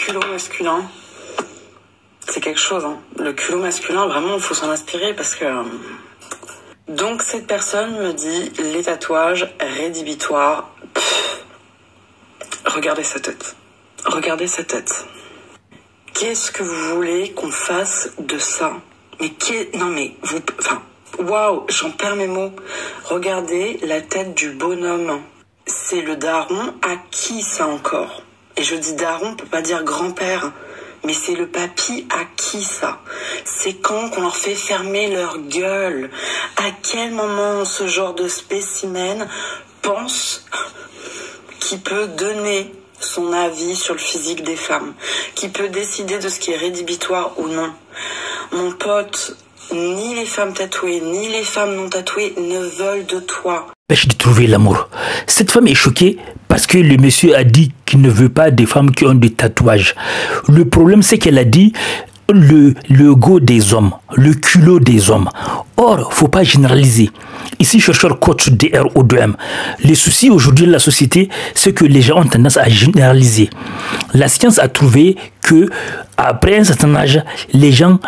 culot masculin, c'est quelque chose. Hein. Le culot masculin, vraiment, il faut s'en inspirer parce que... Donc, cette personne me dit, les tatouages rédhibitoires. Regardez sa tête. Regardez sa tête. Qu'est-ce que vous voulez qu'on fasse de ça? Mais non mais, vous... Enfin, waouh, j'en perds mes mots. Regardez la tête du bonhomme. C'est le daron à qui ça encore? Et je dis daron, on peut pas dire grand-père. Mais c'est le papy à qui ça? C'est quand qu'on leur fait fermer leur gueule? À quel moment ce genre de spécimen pense qu'il peut donner son avis sur le physique des femmes, qui peut décider de ce qui est rédhibitoire ou non? Mon pote, ni les femmes tatouées, ni les femmes non tatouées ne veulent de toi. Empêche de trouver l'amour. Cette femme est choquée parce que le monsieur a dit qu'il ne veut pas des femmes qui ont des tatouages. Le problème, c'est qu'elle a dit le go des hommes, le culot des hommes. Or, faut pas généraliser. Ici, chercheur coach DRO2M. Les soucis aujourd'hui de la société, c'est que les gens ont tendance à généraliser. La science a trouvé que après un certain âge, les gens,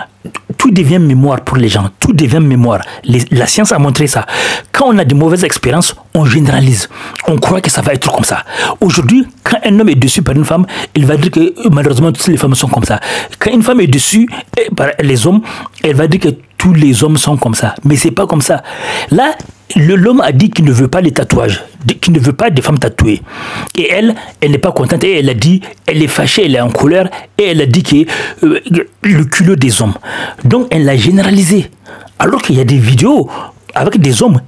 tout devient mémoire pour les gens. Tout devient mémoire. La science a montré ça. Quand on a de mauvaises expériences, on généralise. On croit que ça va être comme ça. Aujourd'hui, quand un homme est déçu par une femme, il va dire que malheureusement, toutes les femmes sont comme ça. Quand une femme est déçue par les hommes, elle va dire que tous les hommes sont comme ça. Mais c'est pas comme ça. Là, l'homme a dit qu'il ne veut pas les tatouages, qu'il ne veut pas des femmes tatouées. Et elle n'est pas contente. Et elle a dit, elle est fâchée, elle est en colère. Et elle a dit que le culot des hommes. Donc, elle l'a généralisé. Alors qu'il y a des vidéos avec des hommes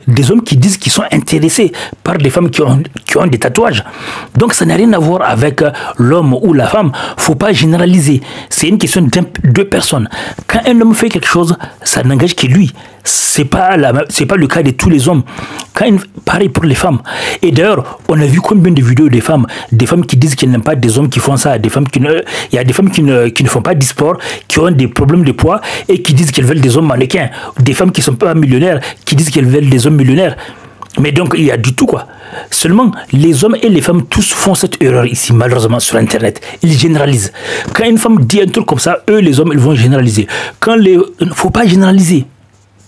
qui disent qu'ils sont intéressés par des femmes qui ont des tatouages. Donc ça n'a rien à voir avec l'homme ou la femme. Faut pas généraliser. C'est une question de personnes. Quand un homme fait quelque chose, ça n'engage que lui. C'est pas le cas de tous les hommes. Pareil pour les femmes. Et d'ailleurs, on a vu combien de vidéos des femmes qui disent qu'elles n'aiment pas des hommes qui font ça, il y a des femmes qui ne font pas de sport, qui ont des problèmes de poids et qui disent qu'elles veulent des hommes mannequins, des femmes qui sont pas millionnaires, qui disent qu'elles veulent des hommes millionnaires. Mais donc, il y a du tout, quoi. Seulement, les hommes et les femmes, tous font cette erreur ici, malheureusement, sur Internet. Ils généralisent. Quand une femme dit un truc comme ça, eux, les hommes, ils vont généraliser. Il ne faut pas généraliser.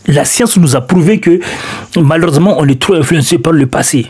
La science nous a prouvé que, malheureusement, on est trop influencé par le passé.